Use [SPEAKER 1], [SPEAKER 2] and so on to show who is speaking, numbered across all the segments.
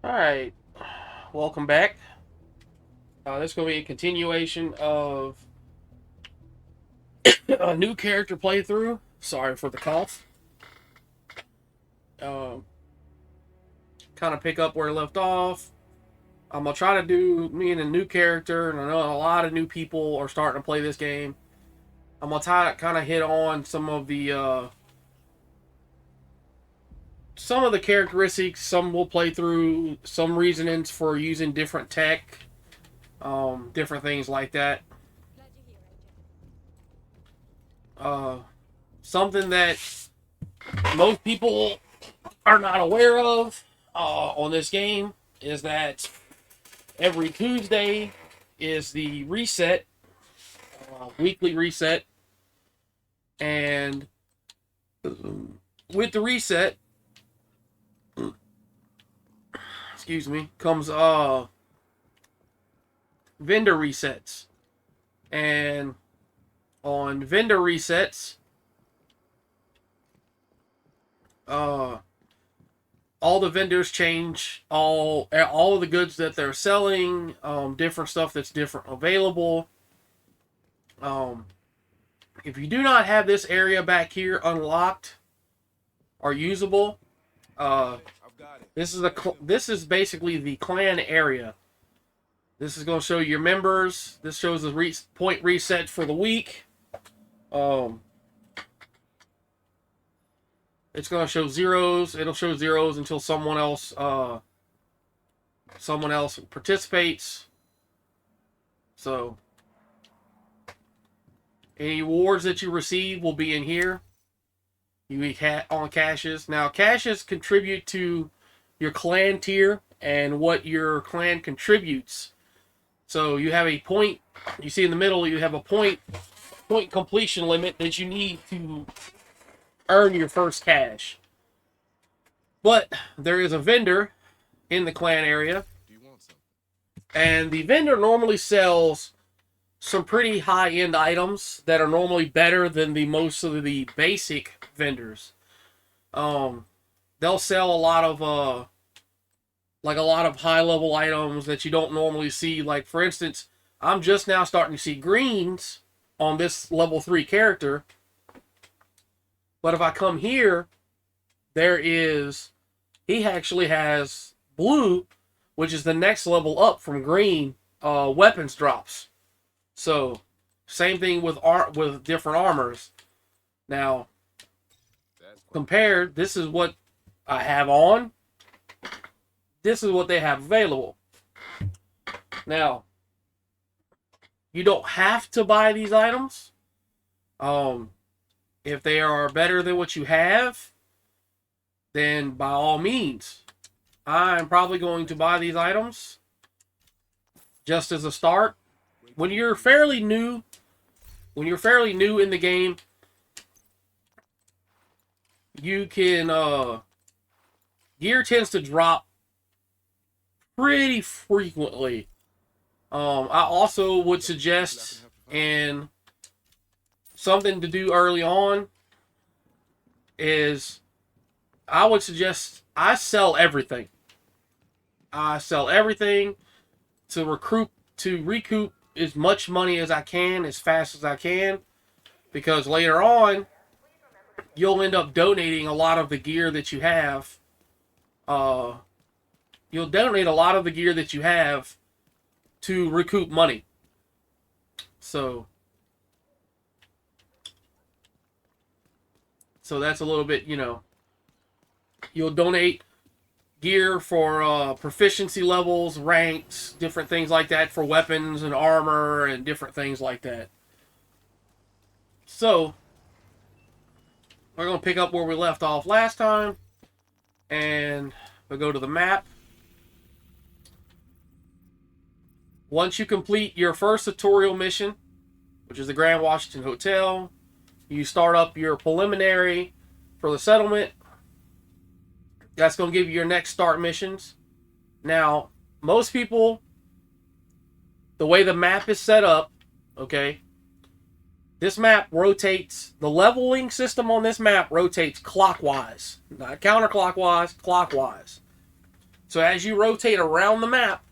[SPEAKER 1] Alright, welcome back. This is going to be a continuation of a new character playthrough. Sorry for the cough. Um, kind of pick up where I left off. I'm going to try to do me and a new character, and I know a lot of new people are starting to play this game. I'm going to try to kind of hit on some of the characteristics. Some will play through, some reasonings for using different tech, different things like that. Uh, Something that most people are not aware of on this game is that every Tuesday is the reset, weekly reset, and with the reset, excuse me, comes vendor resets, and on vendor resets, all the vendors change all of the goods that they're selling, different stuff that's different available. If you do not have this area back here unlocked or usable, this is basically the clan area. This is going to show your members. This shows the point reset for the week. It's going to show zeros. It'll show zeros until someone else participates. So any rewards that you receive will be in here. You on caches. Now caches contribute to your clan tier and what your clan contributes. So you have a point. You see in the middle, you have a point completion limit that you need to earn your first cache. But there is a vendor in the clan area, and the vendor normally sells some pretty high-end items that are normally better than most of the basic vendors. They'll sell a lot of high-level items that you don't normally see. Like, for instance, I'm just now starting to see greens on this level 3 character. But if I come here, he actually has blue, which is the next level up from green, weapons drops. So, same thing with different armors. Now, compared, this is what I have on. This is what they have available. Now, you don't have to buy these items. If they are better than what you have, then by all means, I'm probably going to buy these items just as a start. When you're fairly new in the game, you can gear tends to drop pretty frequently. I also would suggest, and something to do early on is, I would suggest I sell everything. I sell everything to recoup as much money as I can, as fast as I can, because later on you'll end up donating a lot of the gear that you have. You'll donate a lot of the gear that you have to recoup money. So that's a little bit, you'll donate gear for proficiency levels, ranks, different things like that, for weapons and armor and different things like that. So we're going to pick up where we left off last time, and we'll go to the map. Once you complete your first tutorial mission, which is the Grand Washington Hotel, you start up your preliminary for the settlement. That's going to give you your next start missions. Now, most people, the way the map is set up, okay, this map rotates, the leveling system on this map rotates clockwise. Not counterclockwise, clockwise. So as you rotate around the map,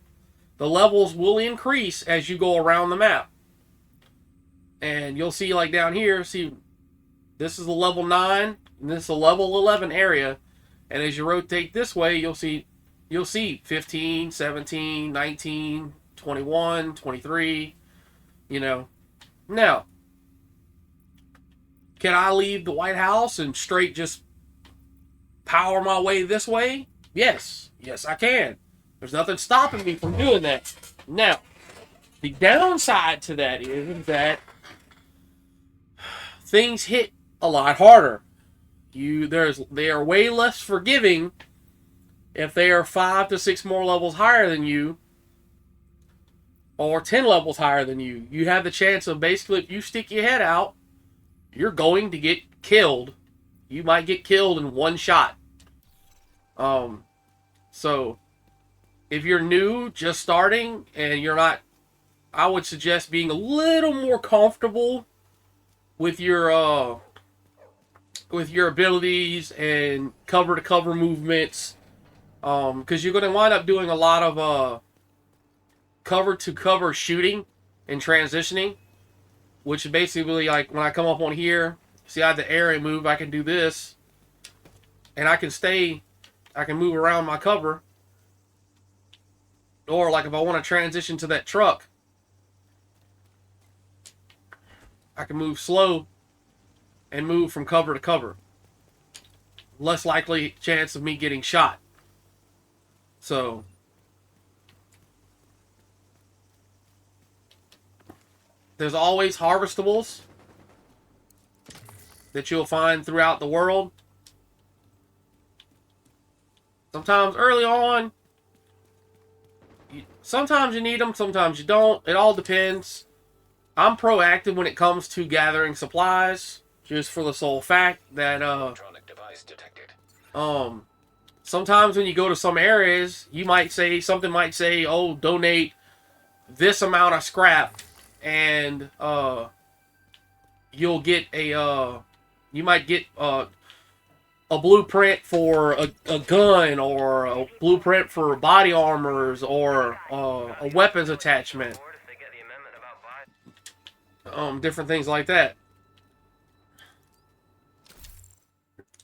[SPEAKER 1] the levels will increase as you go around the map. And you'll see, like down here, see, this is the level 9, and this is the level 11 area. And as you rotate this way, you'll see 15, 17, 19, 21, 23, you know. Now, can I leave the White House and straight just power my way this way? Yes. Yes, I can. There's nothing stopping me from doing that. Now, the downside to that is that things hit a lot harder. They are way less forgiving if they are 5 to 6 more levels higher than you, or 10 levels higher than you. You have the chance of, basically, if you stick your head out, you're going to get killed. You might get killed in one shot. So if you're new, just starting, and you're not, I would suggest being a little more comfortable with your abilities and cover to cover movements, because you're going to wind up doing a lot of cover to cover shooting and transitioning, which is basically like when I come up on here, see I have the area move, I can do this, and I can move around my cover. Or like if I want to transition to that truck, I can move slow and move from cover to cover. Less likely chance of me getting shot. So there's always harvestables that you'll find throughout the world. Sometimes early on, sometimes you need them, sometimes you don't. It all depends. I'm proactive when it comes to gathering supplies, just for the sole fact that
[SPEAKER 2] Electronic device detected.
[SPEAKER 1] Sometimes when you go to some areas, you might say, something might say, oh, donate this amount of scrap, and you'll get you might get a blueprint for a gun, or a blueprint for body armors, or a weapons attachment. Different things like that.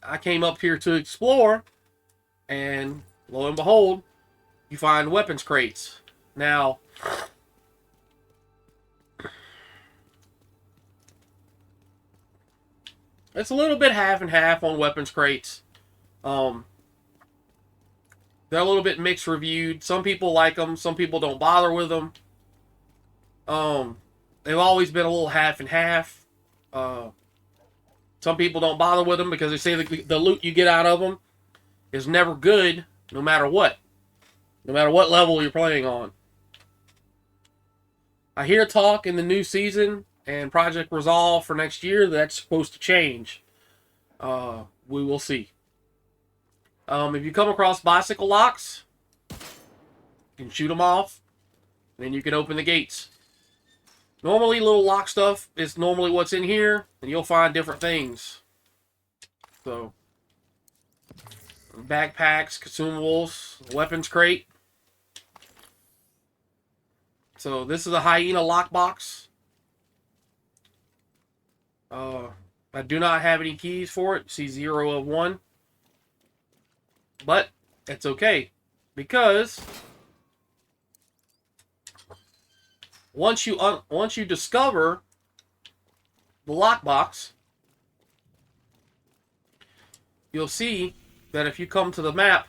[SPEAKER 1] I came up here to explore, and lo and behold, you find weapons crates. Now, it's a little bit half and half on weapons crates. They're a little bit mixed reviewed. Some people like them, some people don't bother with them. They've always been a little half and half. Some people don't bother with them because they say the loot you get out of them is never good, no matter what. No matter what level you're playing on. I hear talk in the new season and Project Resolve for next year that's supposed to change. We will see. If you come across bicycle locks, you can shoot them off, and then you can open the gates. Normally, little lock stuff is normally what's in here, and you'll find different things. So, backpacks, consumables, weapons crate. So, this is a Hyena lockbox. I do not have any keys for it. See 0 of 1. But, it's okay. Because once you discover the lockbox, you'll see that if you come to the map,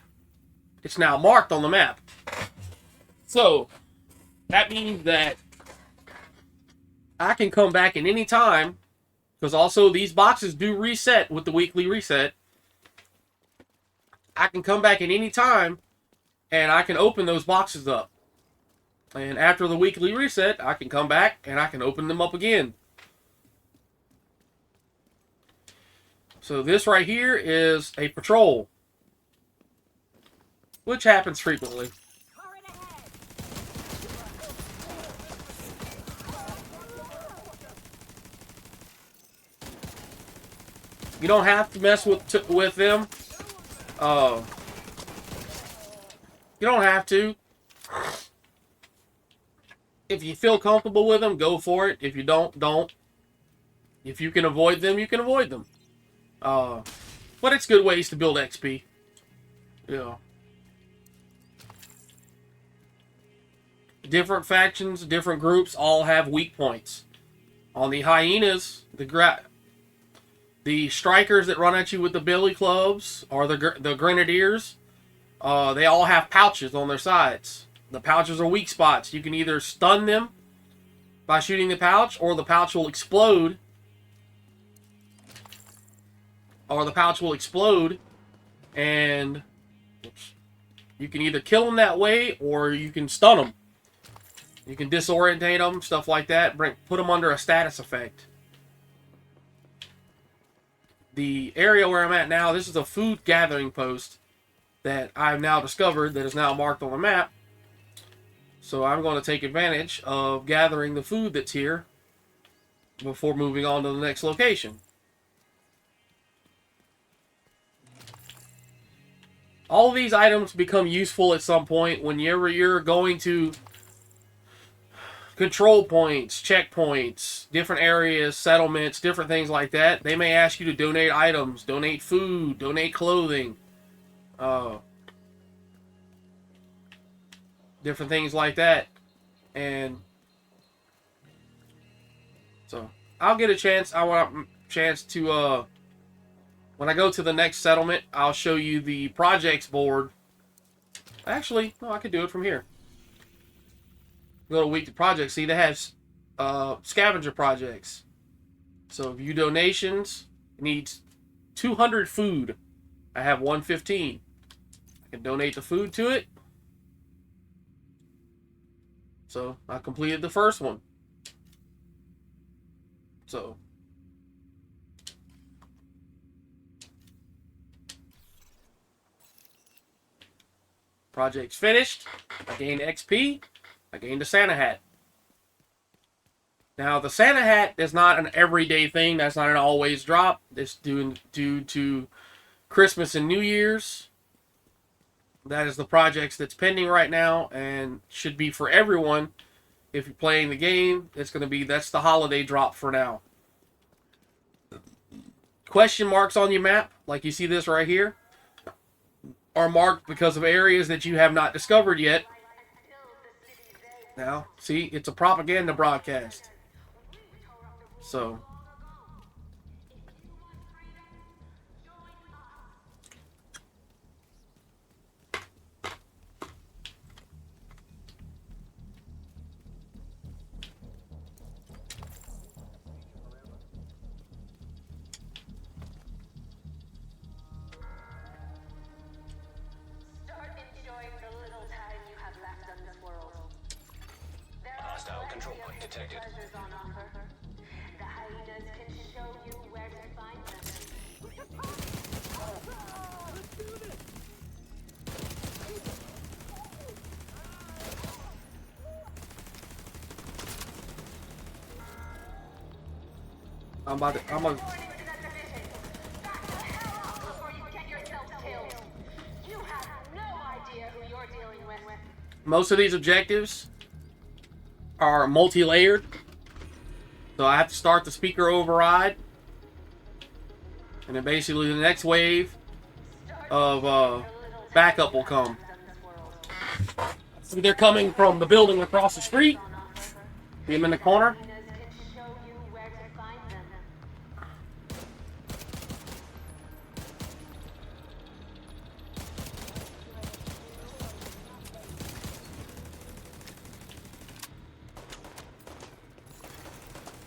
[SPEAKER 1] it's now marked on the map. So that means that I can come back at any time, because also these boxes do reset with the weekly reset. I can come back at any time and I can open those boxes up. And after the weekly reset, I can come back and I can open them up again. So this right here is a patrol, which happens frequently. You don't have to mess with them. You don't have to. If you feel comfortable with them, go for it. If you don't, don't. If you can avoid them, you can avoid them. But it's good ways to build XP. Yeah. Different factions, different groups all have weak points. On the hyenas, the strikers that run at you with the billy clubs, or the grenadiers, they all have pouches on their sides. The pouches are weak spots. You can either stun them by shooting the pouch, or the pouch will explode. And you can either kill them that way, or you can stun them. You can disorientate them, stuff like that. Put them under a status effect. The area where I'm at now, this is a food gathering post that I've now discovered that is now marked on the map. So I'm going to take advantage of gathering the food that's here before moving on to the next location. All of these items become useful at some point whenever you're going to control points, checkpoints, different areas, settlements, different things like that. They may ask you to donate items, donate food, donate clothing, different things like that. And so I'll get a chance. I want a chance to when I go to the next settlement, I'll show you the projects board. Actually, no, I could do it from here. Go to weekly projects. See, they have scavenger projects. So view donations. It needs 200 food. I have 115. I can donate the food to it. So I completed the first one. So project's finished. I gained XP. I gained a Santa hat. Now, the Santa hat is not an everyday thing. That's not an always drop. It's due to Christmas and New Year's. That is the projects that's pending right now and should be for everyone. If you're playing the game, that's the holiday drop for now. Question marks on your map, like you see this right here, are marked because of areas that you have not discovered yet. Now, see, it's a propaganda broadcast. So,
[SPEAKER 2] Hostile control point detected.
[SPEAKER 3] The hyenas can show you where to find them.
[SPEAKER 1] I'm a
[SPEAKER 3] Before you get yourself killed. You have no idea who you're dealing with.
[SPEAKER 1] most of these objectives are multi-layered. So I have to start the speaker override. And then basically the next wave of backup will come. So they're coming from the building across the street. See them in the corner?
[SPEAKER 3] Hyenas can show you where to find them.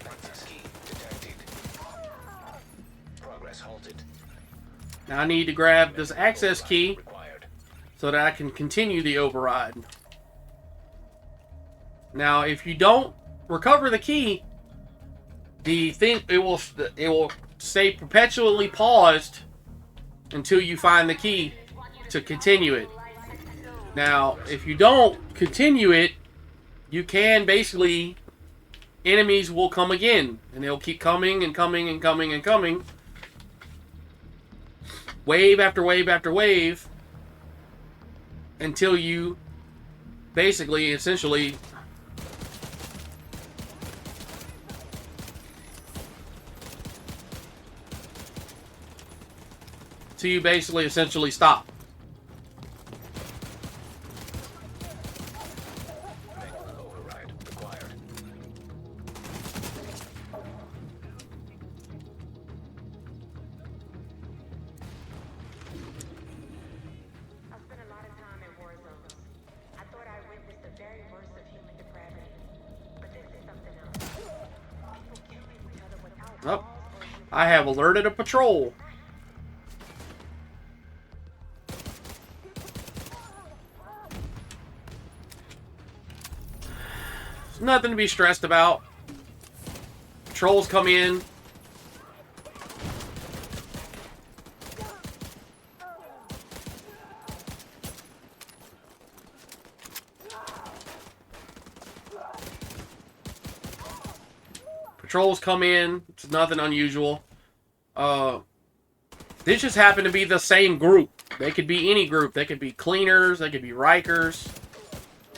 [SPEAKER 2] Access key detected. Progress halted.
[SPEAKER 1] Now I need to grab this access key
[SPEAKER 2] Required.
[SPEAKER 1] so that I can continue the override. Now, if you don't recover the key, the thing it will stay perpetually paused until you find the key to continue it. Now, if you don't continue it, you can basically enemies will come again, and they'll keep coming and coming and coming and coming. Wave after wave after wave. until you basically, essentially, essentially stop.
[SPEAKER 2] Override required.
[SPEAKER 3] I've spent a lot of time in war zones. I thought I witnessed the very worst of human depravity. But this is something else. People killing each other without
[SPEAKER 1] Oh,
[SPEAKER 3] cause or reason.
[SPEAKER 1] I have alerted a patrol. There's nothing to be stressed about. Patrols come in. Patrols come in. It's nothing unusual. This just happened to be the same group. They could be any group. They could be cleaners. They could be Rikers.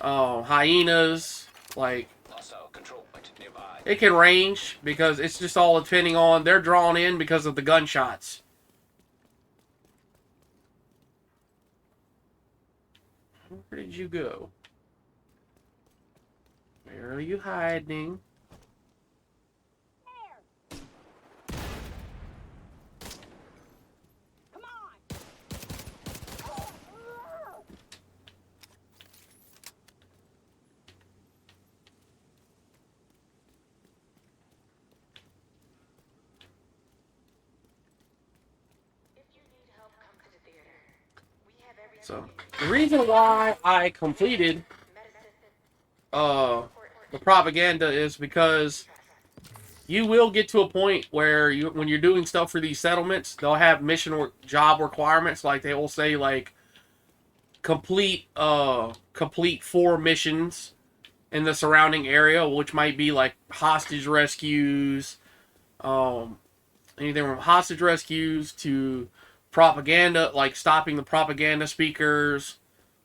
[SPEAKER 1] Hyenas. Like,
[SPEAKER 2] Hostile control point nearby.
[SPEAKER 1] it can range because it's just all depending on they're drawn in because of the gunshots. Where did you go? Where are you hiding?
[SPEAKER 3] If you need help, come to the theater. We have everything.
[SPEAKER 1] So the reason why I completed
[SPEAKER 3] Medicine,
[SPEAKER 1] the propaganda is because you will get to a point where when you're doing stuff for these settlements, they'll have mission or job requirements. Like they will say like complete 4 missions in the surrounding area, which might be like hostage rescues, anything from hostage rescues to propaganda, like stopping the propaganda speakers,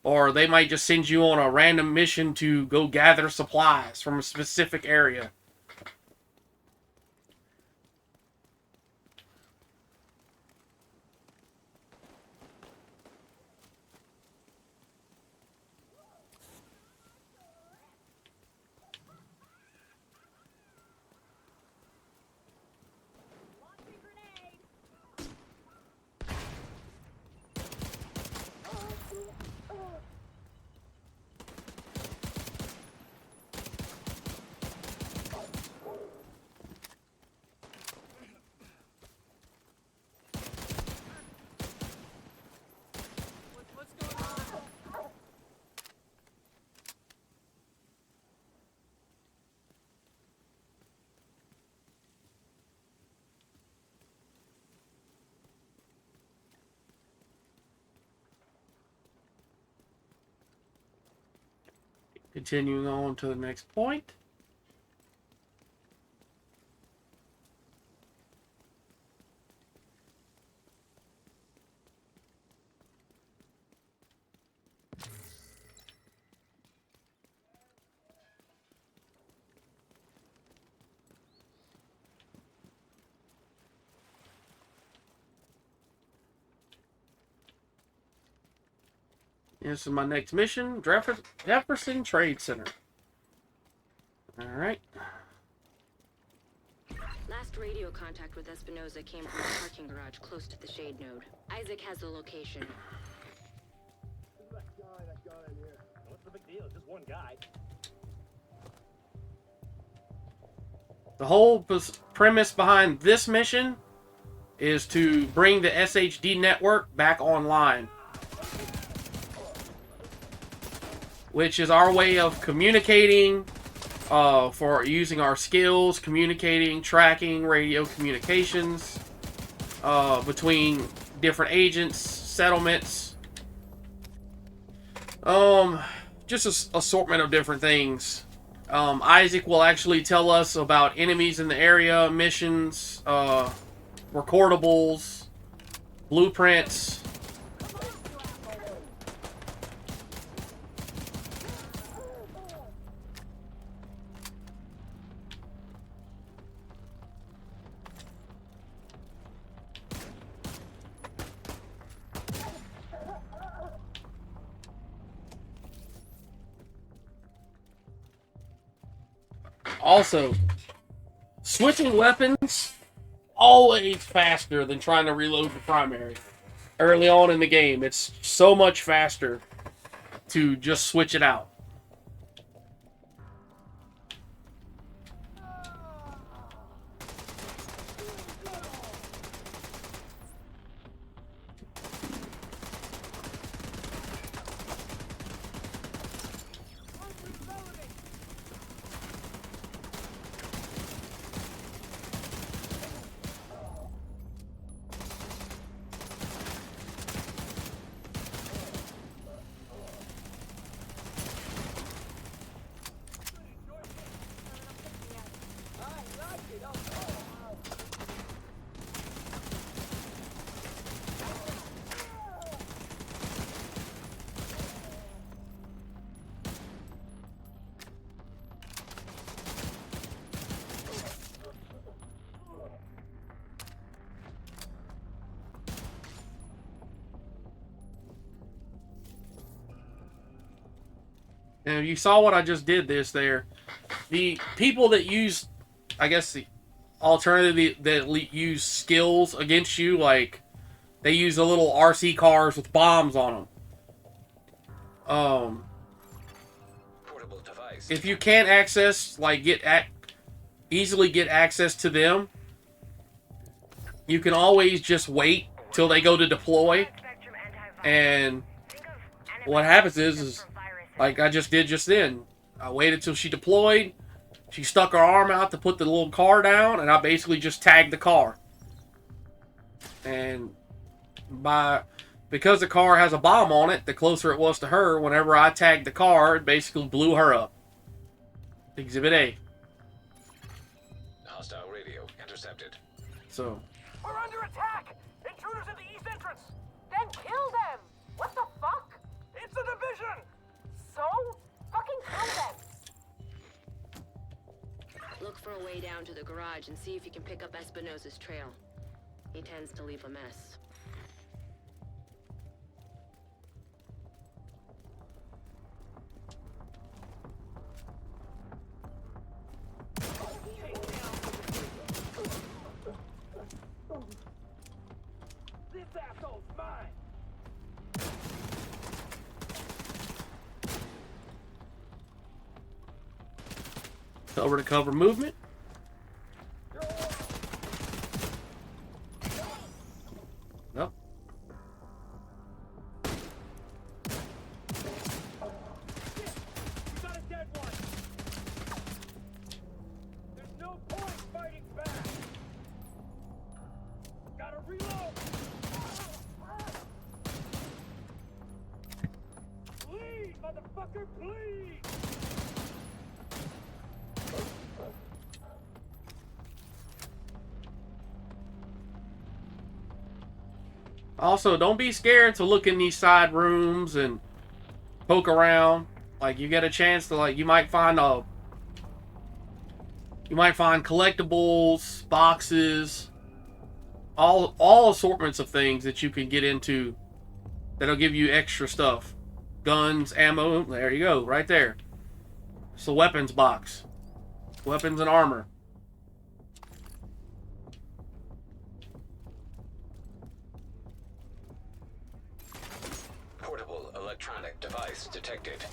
[SPEAKER 1] or they might just send you on a random mission to go gather supplies from a specific area. Continuing on to the next point. This is my next mission, Jefferson Trade Center. Alright.
[SPEAKER 4] Last radio contact with Espinosa came from a parking garage close to the shade node. Isaac has the location.
[SPEAKER 5] That guy in here. What's the big deal? It's just one guy.
[SPEAKER 1] The whole premise behind this mission is to bring the SHD network back online, which is our way of communicating, for using our skills, communicating, tracking, radio communications, between different agents, settlements, just an assortment of different things. Isaac will actually tell us about enemies in the area, missions, recordables, blueprints. Also, switching weapons always faster than trying to reload the primary. Early on in the game, it's so much faster to just switch it out. And you saw what I just did there. The people that use, I guess, the alternative that use skills against you, like they use the little RC cars with bombs on them.
[SPEAKER 2] Portable device.
[SPEAKER 1] If you can't access, like, easily get access to them, you can always just wait till they go to deploy. And what happens is like I just did just then. I waited till she deployed. She stuck her arm out to put the little car down, and I basically just tagged the car. And because the car has a bomb on it, the closer it was to her, whenever I tagged the car, it basically blew her up. Exhibit A.
[SPEAKER 2] Hostile radio intercepted.
[SPEAKER 1] So,
[SPEAKER 5] We're under attack! Intruders in the east entrance! Then kill them! What the fuck? It's a division! So? Fucking kill them!
[SPEAKER 4] Look for a way down to the garage and see if you can pick up Espinosa's trail. He tends to leave a mess.
[SPEAKER 5] This asshole's mine!
[SPEAKER 1] cover to cover movement. Nope.
[SPEAKER 5] We got a dead one! There's no point fighting back! Gotta reload! Bleed, motherfucker, bleed!
[SPEAKER 1] Also, don't be scared to look in these side rooms and poke around. Like, you get a chance to, like, you might find collectibles, boxes, all assortments of things that you can get into that'll give you extra stuff. Guns, ammo, there you go, right there. It's a weapons box. Weapons and armor.
[SPEAKER 2] Portable electronic device detected.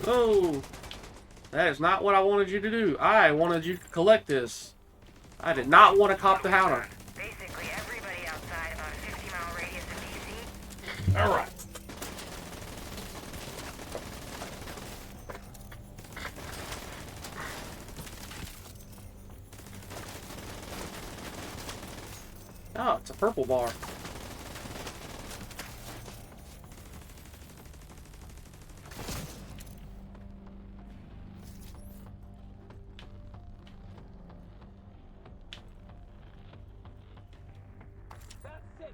[SPEAKER 1] Oh, that is not what I wanted you to do. I wanted you to collect this. I did not want to cop the Howler.
[SPEAKER 3] Basically, everybody outside about a 50-mile radius of DC.
[SPEAKER 1] All right. Oh, it's a purple bar.
[SPEAKER 5] That's it!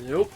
[SPEAKER 1] Nope.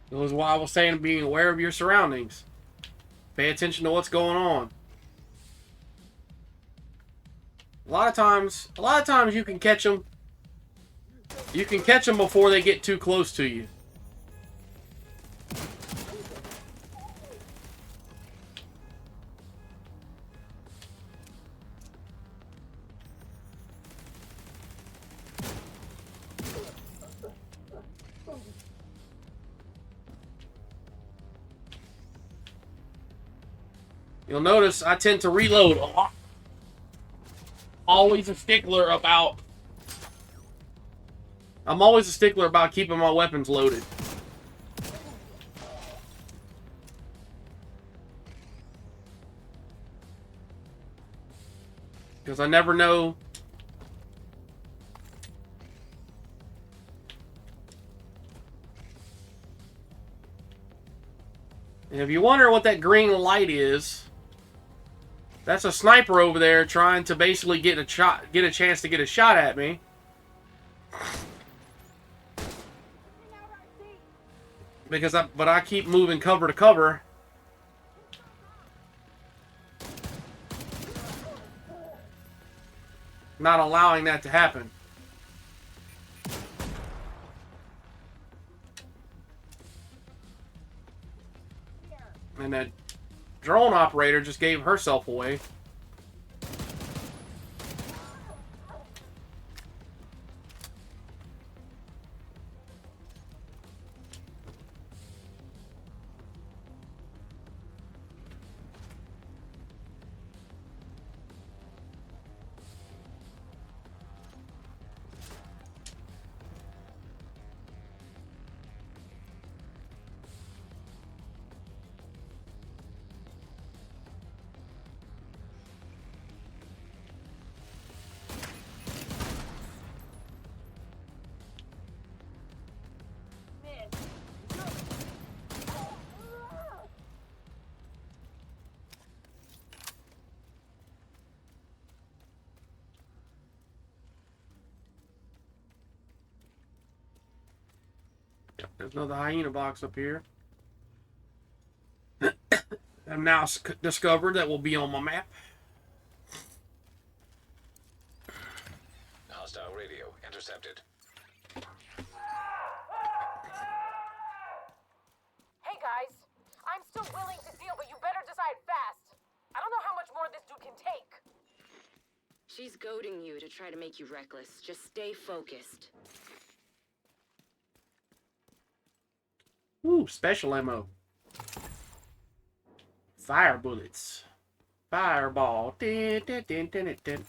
[SPEAKER 1] That was why I was saying being aware of your surroundings. Pay attention to what's going on. A lot of times you can catch them. You can catch them before they get too close to you. You'll notice I tend to reload a lot. Always a stickler about... I'm always a stickler about keeping my weapons loaded. Because I never know... And if you wonder what that green light is... That's a sniper over there trying to basically get a chance to get a shot at me. But I keep moving cover to cover. Not allowing that to happen. And that drone operator just gave herself away. There's another hyena box up here. I've now discovered that will be on my map.
[SPEAKER 2] Hostile radio intercepted.
[SPEAKER 5] Hey guys, I'm still willing to deal, but you better decide fast. I don't know how much more this dude can take.
[SPEAKER 4] She's goading you to try to make you reckless. Just stay focused.
[SPEAKER 1] Ooh, special ammo. Fire bullets. Fireball. Dun, dun, dun, dun, dun.